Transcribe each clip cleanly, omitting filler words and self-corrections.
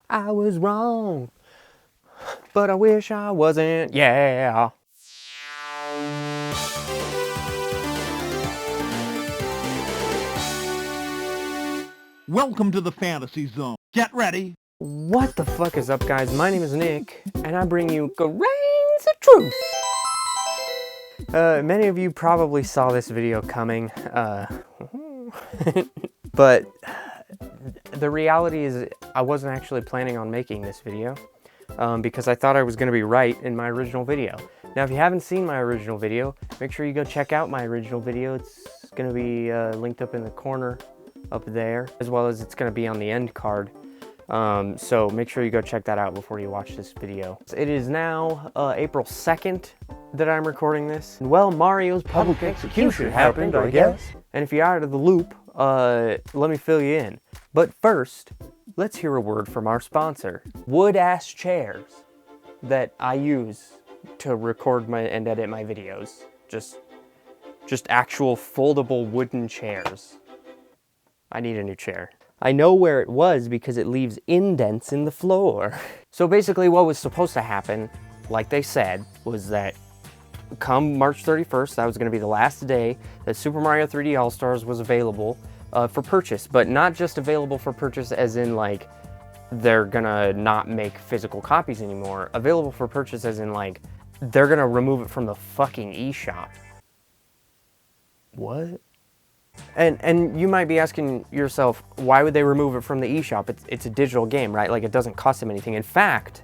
I was wrong, but I wish I wasn't, yeah. Welcome to the Fantasy Zone. Get ready. What the fuck is up, guys? My name is Nick, and I bring you grains of truth. Many of you probably saw this video coming, but the reality is I wasn't actually planning on making this video because I thought I was going to be right in my original video. Now, if you haven't seen my original video, make sure you go check out my original video. It's going to be linked up in the corner up there, as well as it's going to be on the end card. So make sure you go check that out before you watch this video. It is now April 2nd that I'm recording this. Well, Mario's public execution happened, I guess. And if you're out of the loop, let me fill you in. But first, let's hear a word from our sponsor. Wood-ass chairs that I use to record and edit my videos. Just actual foldable wooden chairs. I need a new chair. I know where it was because it leaves indents in the floor. So basically what was supposed to happen, like they said, was that come March 31st, that was going to be the last day that Super Mario 3D All-Stars was available for purchase. But not just available for purchase as in like they're gonna not make physical copies anymore. Available for purchase as in like they're gonna remove it from the fucking eShop. What? And you might be asking yourself, why would they remove it from the eShop? It's a digital game, right? Like, it doesn't cost them anything. In fact,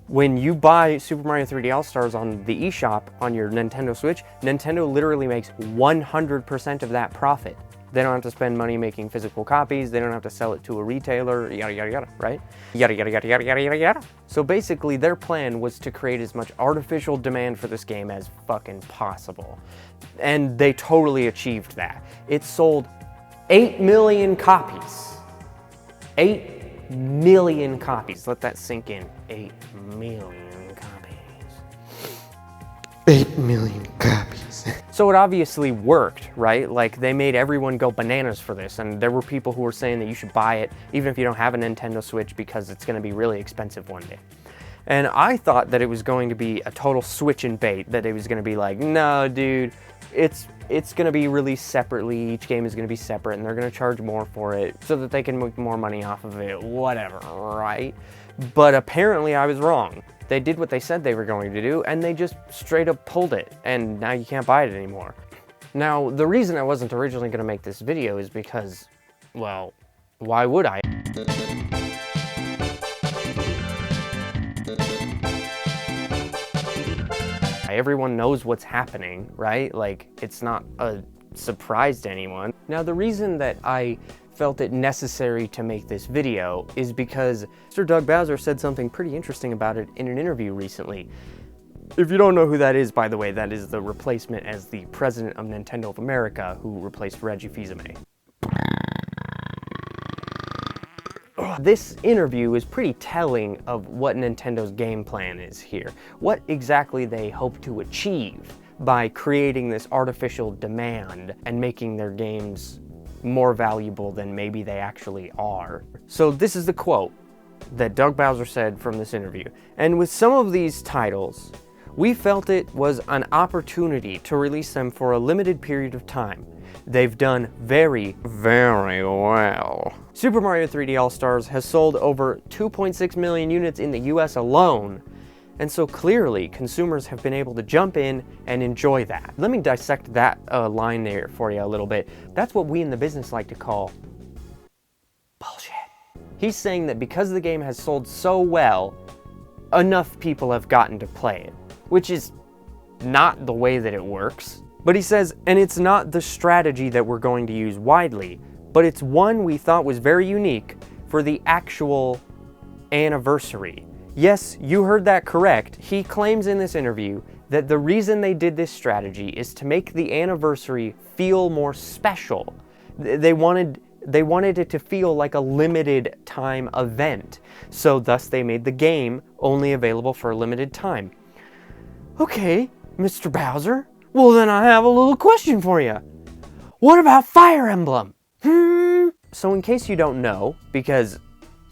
when you buy Super Mario 3D All-Stars on the eShop on your Nintendo Switch, Nintendo literally makes 100% of that profit. They don't have to spend money making physical copies. They don't have to sell it to a retailer, yada, yada, yada, right? Yada, yada, yada, yada, yada, yada, yada. So basically, their plan was to create as much artificial demand for this game as fucking possible. And they totally achieved that. It sold 8 million copies. 8 million copies. Let that sink in. 8 million copies. 8 million copies. So it obviously worked, right? Like, they made everyone go bananas for this, and there were people who were saying that you should buy it even if you don't have a Nintendo Switch because it's going to be really expensive one day. And I thought that it was going to be a total switch and bait, that it was going to be like, no, dude, it's going to be released separately, each game is going to be separate, and they're going to charge more for it so that they can make more money off of it, whatever, right? But apparently I was wrong. They did what they said they were going to do, and they just straight up pulled it, and now you can't buy it anymore. Now, the reason I wasn't originally going to make this video is because, well, why would I? Everyone knows what's happening, right? Like, it's not a surprise to anyone. Now, the reason that I felt it necessary to make this video is because Mr. Doug Bowser said something pretty interesting about it in an interview recently. If you don't know who that is, by the way, that is the replacement as the president of Nintendo of America who replaced Reggie Fils-Aimé. This interview is pretty telling of what Nintendo's game plan is here. What exactly they hope to achieve by creating this artificial demand and making their games more valuable than maybe they actually are. So this is the quote that Doug Bowser said from this interview. And with some of these titles, we felt it was an opportunity to release them for a limited period of time. They've done very, very well. Super Mario 3D All-Stars has sold over 2.6 million units in the US alone, and so clearly consumers have been able to jump in and enjoy that. Let me dissect that line there for you a little bit. That's what we in the business like to call bullshit. He's saying that because the game has sold so well, enough people have gotten to play it, which is not the way that it works. But he says, and it's not the strategy that we're going to use widely, but it's one we thought was very unique for the actual anniversary. Yes, you heard that correct. He claims in this interview that the reason they did this strategy is to make the anniversary feel more special. They wanted it to feel like a limited time event. So thus they made the game only available for a limited time. Okay, Mr. Bowser. Well, then I have a little question for you. What about Fire Emblem? So in case you don't know, because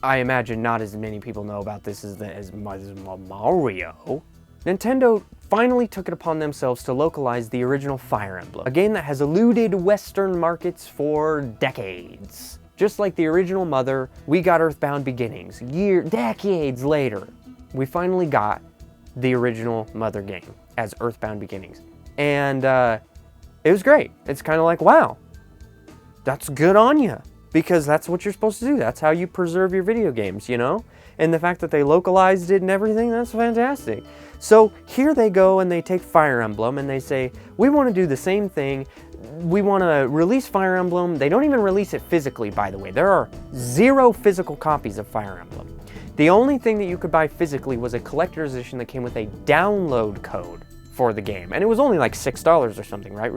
I imagine not as many people know about this as Mario. Nintendo finally took it upon themselves to localize the original Fire Emblem, a game that has eluded Western markets for decades. Just like the original Mother, we got Earthbound Beginnings. Decades later, we finally got the original Mother game as Earthbound Beginnings. And it was great. It's kind of like, wow, that's good on you. Because that's what you're supposed to do. That's how you preserve your video games, you know? And the fact that they localized it and everything, that's fantastic. So here they go and they take Fire Emblem and they say, we want to do the same thing. We want to release Fire Emblem. They don't even release it physically, by the way. There are 0 physical copies of Fire Emblem. The only thing that you could buy physically was a collector's edition that came with a download code for the game. And it was only like $6 or something, right?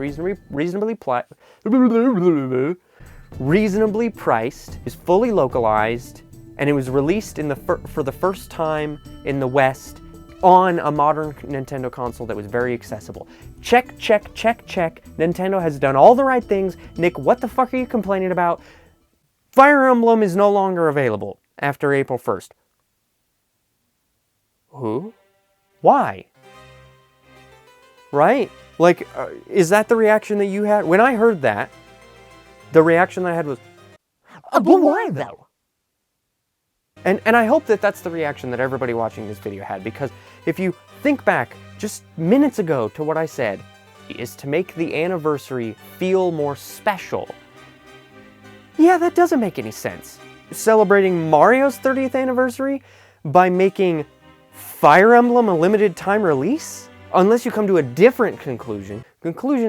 Reasonably priced, is fully localized, and it was released for the first time in the West on a modern Nintendo console that was very accessible. Check, check, check, check. Nintendo has done all the right things. Nick, what the fuck are you complaining about? Fire Emblem is no longer available after April 1st. Who? Why? Right? Like, is that the reaction that you had? When I heard that, the reaction that I had was, but why though? And I hope that that's the reaction that everybody watching this video had, because if you think back just minutes ago to what I said, is to make the anniversary feel more special. Yeah, that doesn't make any sense. Celebrating Mario's 30th anniversary by making Fire Emblem a limited time release? Unless you come to a different conclusion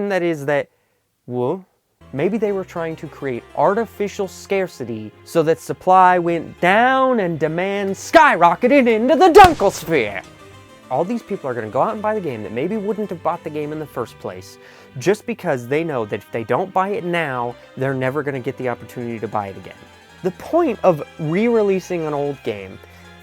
that is that, well, maybe they were trying to create artificial scarcity so that supply went down and demand skyrocketed into the Dunkelsphere. All these people are going to go out and buy the game that maybe wouldn't have bought the game in the first place, just because they know that if they don't buy it now, they're never going to get the opportunity to buy it again. The point of re-releasing an old game,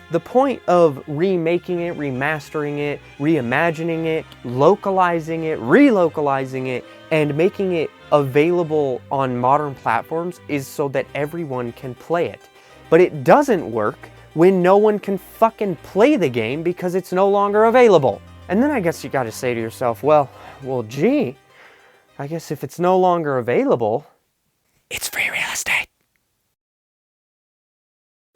the point of remaking it, remastering it, reimagining it, localizing it, relocalizing it, and making it available on modern platforms is so that everyone can play it. But it doesn't work when no one can fucking play the game because it's no longer available. And then I guess you gotta say to yourself, well, gee, I guess if it's no longer available, it's free real estate.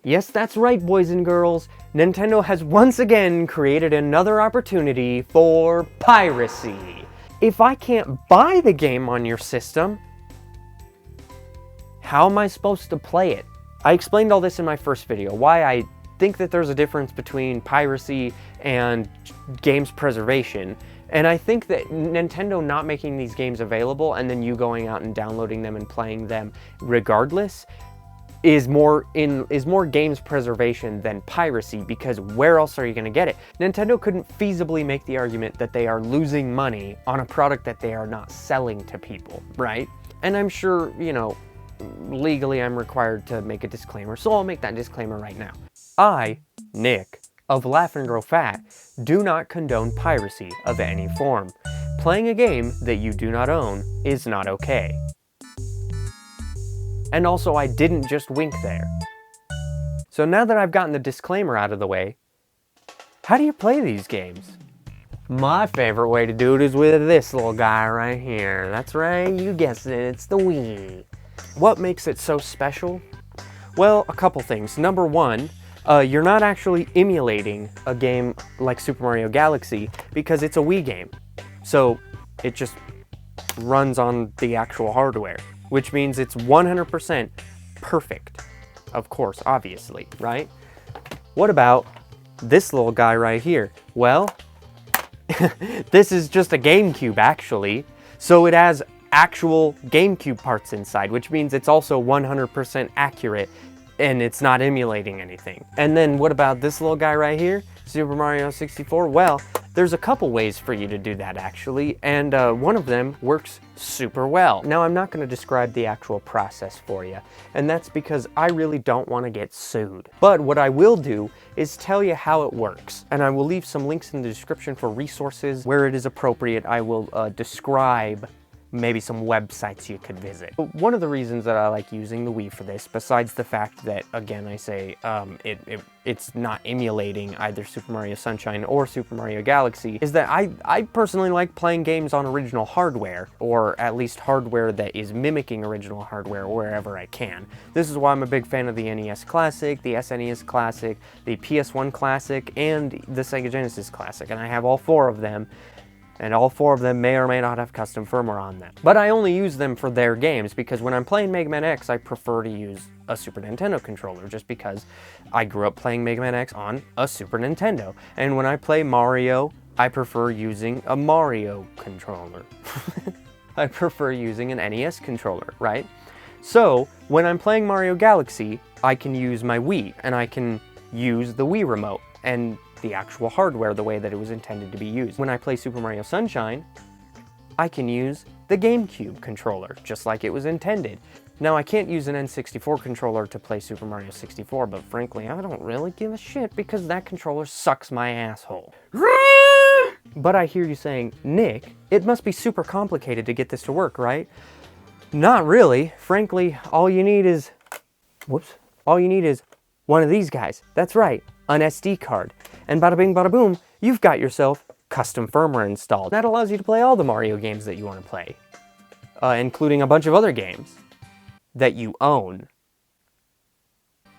Yes, that's right, boys and girls. Nintendo has once again created another opportunity for piracy. If I can't buy the game on your system, how am I supposed to play it? I explained all this in my first video, why I think that there's a difference between piracy and games preservation. And I think that Nintendo not making these games available and then you going out and downloading them and playing them regardless is more games preservation than piracy, because where else are you going to get it? Nintendo couldn't feasibly make the argument that they are losing money on a product that they are not selling to people, right? And I'm sure, you know, legally I'm required to make a disclaimer, so I'll make that disclaimer right now. I, Nick, of LaughNGrowFat, do not condone piracy of any form. Playing a game that you do not own is not okay. And also, I didn't just wink there. So now that I've gotten the disclaimer out of the way, how do you play these games? My favorite way to do it is with this little guy right here. That's right, you guessed it, it's the Wii. What makes it so special? Well, a couple things. Number one, you're not actually emulating a game like Super Mario Galaxy because it's a Wii game. So it just runs on the actual hardware, which means it's 100% perfect. Of course, obviously, right? What about this little guy right here? Well, this is just a GameCube actually, so it has actual GameCube parts inside, which means it's also 100% accurate and it's not emulating anything. And then what about this little guy right here? Super Mario 64? Well, there's a couple ways for you to do that actually, and one of them works super well. Now I'm not going to describe the actual process for you, and that's because I really don't want to get sued. But what I will do is tell you how it works, and I will leave some links in the description for resources. Where it is appropriate, I will describe maybe some websites you could visit. One of the reasons that I like using the Wii for this, besides the fact that, again, I say it's not emulating either Super Mario Sunshine or Super Mario Galaxy, is that I personally like playing games on original hardware, or at least hardware that is mimicking original hardware wherever I can. This is why I'm a big fan of the NES Classic, the SNES Classic, the PS1 Classic, and the Sega Genesis Classic, and I have all four of them. And all four of them may or may not have custom firmware on them. But I only use them for their games, because when I'm playing Mega Man X, I prefer to use a Super Nintendo controller, just because I grew up playing Mega Man X on a Super Nintendo. And when I play Mario, I prefer using a Mario controller. I prefer using an NES controller, right? So, when I'm playing Mario Galaxy, I can use my Wii, and I can use the Wii remote, and the actual hardware the way that it was intended to be used. When I play Super Mario Sunshine, I can use the GameCube controller, just like it was intended. Now, I can't use an N64 controller to play Super Mario 64, but frankly, I don't really give a shit because that controller sucks my asshole. But I hear you saying, Nick, it must be super complicated to get this to work, right? Not really. Frankly, all you need is one of these guys. That's right, an SD card. And bada bing bada boom, you've got yourself custom firmware installed. That allows you to play all the Mario games that you want to play, including a bunch of other games that you own.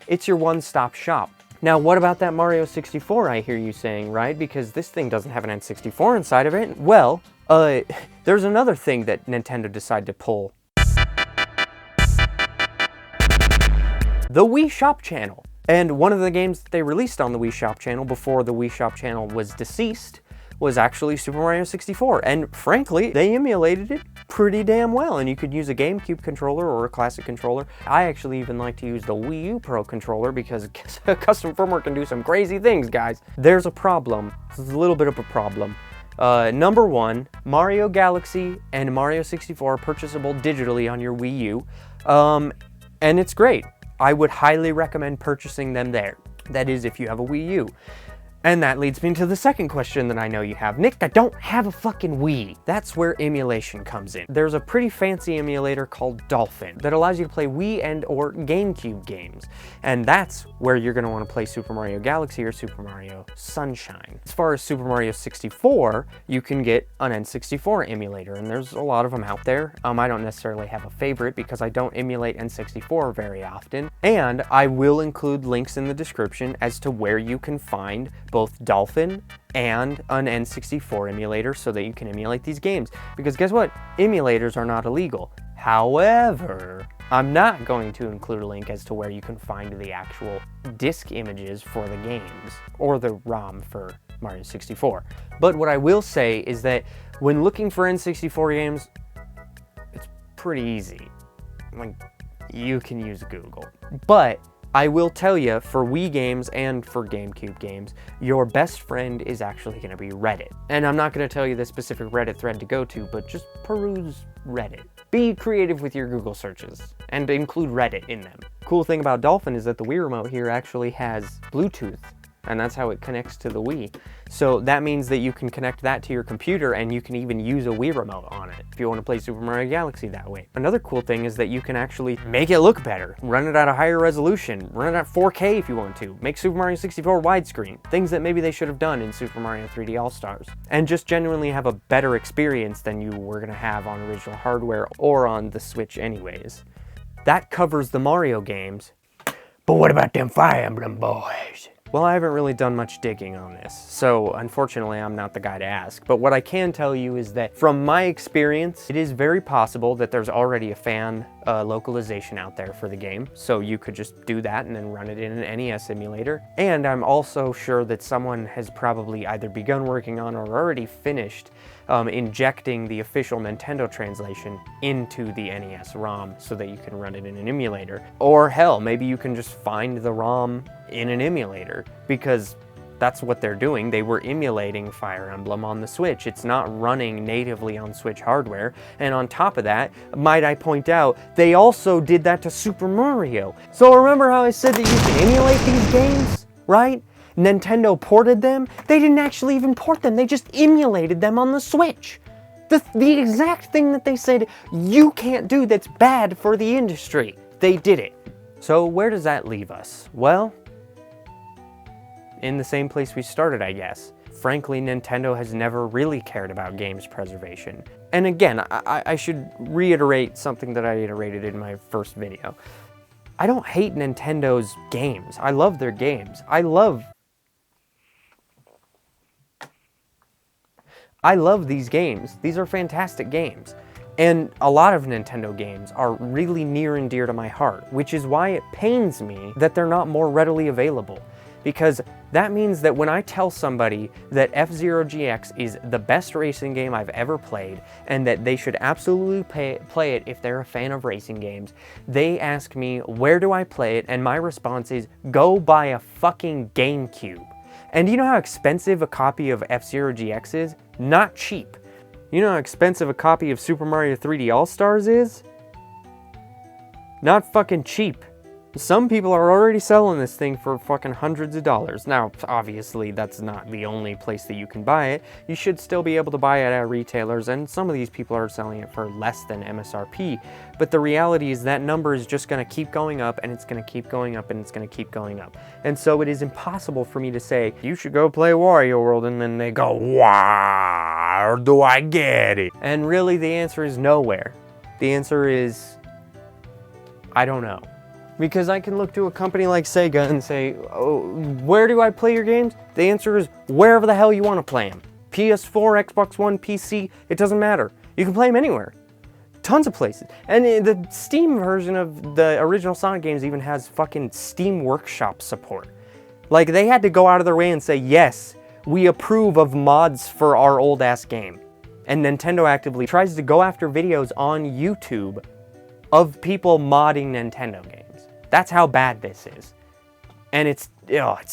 It's your one-stop shop. Now, what about that Mario 64, I hear you saying, right? Because this thing doesn't have an N64 inside of it. Well, there's another thing that Nintendo decided to pull. The Wii Shop channel. And one of the games that they released on the Wii Shop channel before the Wii Shop channel was deceased was actually Super Mario 64. And frankly, they emulated it pretty damn well. And you could use a GameCube controller or a classic controller. I actually even like to use the Wii U Pro controller because custom firmware can do some crazy things, guys. There's a problem. There's a little bit of a problem. Number one, Mario Galaxy and Mario 64 are purchasable digitally on your Wii U. And it's great. I would highly recommend purchasing them there. That is, if you have a Wii U. And that leads me to the second question that I know you have. Nick, I don't have a fucking Wii. That's where emulation comes in. There's a pretty fancy emulator called Dolphin that allows you to play Wii and or GameCube games. And that's where you're gonna wanna play Super Mario Galaxy or Super Mario Sunshine. As far as Super Mario 64, you can get an N64 emulator, and there's a lot of them out there. I don't necessarily have a favorite because I don't emulate N64 very often. And I will include links in the description as to where you can find both Dolphin and an N64 emulator so that you can emulate these games. Because guess what? Emulators are not illegal. However, I'm not going to include a link as to where you can find the actual disc images for the games, or the ROM for Mario 64. But what I will say is that when looking for N64 games, it's pretty easy. Like, you can use Google. But I will tell you, for Wii games and for GameCube games, your best friend is actually going to be Reddit. And I'm not going to tell you the specific Reddit thread to go to, but just peruse Reddit. Be creative with your Google searches, and include Reddit in them. Cool thing about Dolphin is that the Wii remote here actually has Bluetooth, and that's how it connects to the Wii. So that means that you can connect that to your computer, and you can even use a Wii remote on it if you want to play Super Mario Galaxy that way. Another cool thing is that you can actually make it look better, run it at a higher resolution, run it at 4K if you want to, make Super Mario 64 widescreen, things that maybe they should have done in Super Mario 3D All-Stars, and just genuinely have a better experience than you were going to have on original hardware or on the Switch anyways. That covers the Mario games, but what about them Fire Emblem boys? Well, I haven't really done much digging on this, so unfortunately I'm not the guy to ask. But what I can tell you is that from my experience, it is very possible that there's already a fan localization out there for the game, so you could just do that and then run it in an NES emulator. And I'm also sure that someone has probably either begun working on or already finished injecting the official Nintendo translation into the NES ROM so that you can run it in an emulator. Or hell, maybe you can just find the ROM in an emulator, because that's what they're doing. They were emulating Fire Emblem on the Switch. It's not running natively on Switch hardware. And on top of that, might I point out, they also did that to Super Mario. So remember how I said that you can emulate these games, right? Nintendo ported them. They didn't actually even port them. They just emulated them on the Switch. The exact thing that they said you can't do that's bad for the industry. They did it. So where does that leave us? Well, in the same place we started, I guess. Frankly, Nintendo has never really cared about games preservation. And again, I should reiterate something that I iterated in my first video. I don't hate Nintendo's games. I love their games. I love these games. These are fantastic games. And a lot of Nintendo games are really near and dear to my heart, which is why it pains me that they're not more readily available. Because that means that when I tell somebody that F-Zero GX is the best racing game I've ever played, and that they should absolutely play it if they're a fan of racing games, they ask me, where do I play it? And my response is, go buy a fucking GameCube. And you know how expensive a copy of F-Zero GX is? Not cheap. You know how expensive a copy of Super Mario 3D All-Stars is? Not fucking cheap. Some people are already selling this thing for fucking hundreds of dollars. Now, obviously, that's not the only place that you can buy it. You should still be able to buy it at retailers, and some of these people are selling it for less than MSRP. But the reality is that number is just going to keep going up, and it's going to keep going up, and it's going to keep going up. And so it is impossible for me to say, you should go play Wario World, and then they go, where do I get it? And really, the answer is nowhere. The answer is, I don't know. Because I can look to a company like Sega and say, oh, where do I play your games? The answer is wherever the hell you want to play them. PS4, Xbox One, PC, it doesn't matter. You can play them anywhere. Tons of places. And the Steam version of the original Sonic games even has fucking Steam Workshop support. Like, they had to go out of their way and say, yes, we approve of mods for our old-ass game. And Nintendo actively tries to go after videos on YouTube of people modding Nintendo games. That's how bad this is. And it's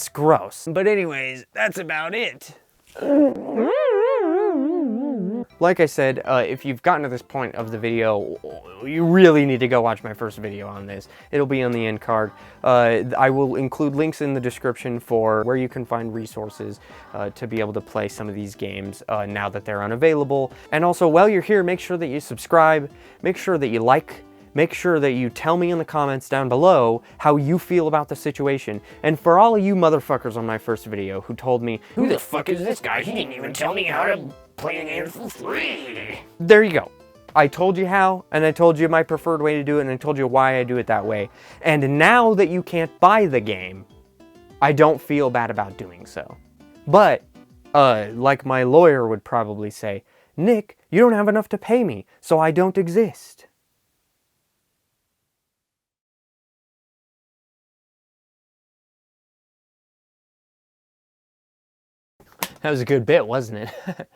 gross. But anyways, that's about it. Like I said, if you've gotten to this point of the video, you really need to go watch my first video on this. It'll be on the end card. I will include links in the description for where you can find resources to be able to play some of these games now that they're unavailable. And also, while you're here, make sure that you subscribe, make sure that you like, make sure that you tell me in the comments down below how you feel about the situation. And for all of you motherfuckers on my first video who told me, who the fuck is this guy? He didn't even tell me how to play the game for free. There you go. I told you how, and I told you my preferred way to do it, and I told you why I do it that way. And now that you can't buy the game, I don't feel bad about doing so. But, like my lawyer would probably say, Nick, you don't have enough to pay me, so I don't exist. That was a good bit, wasn't it?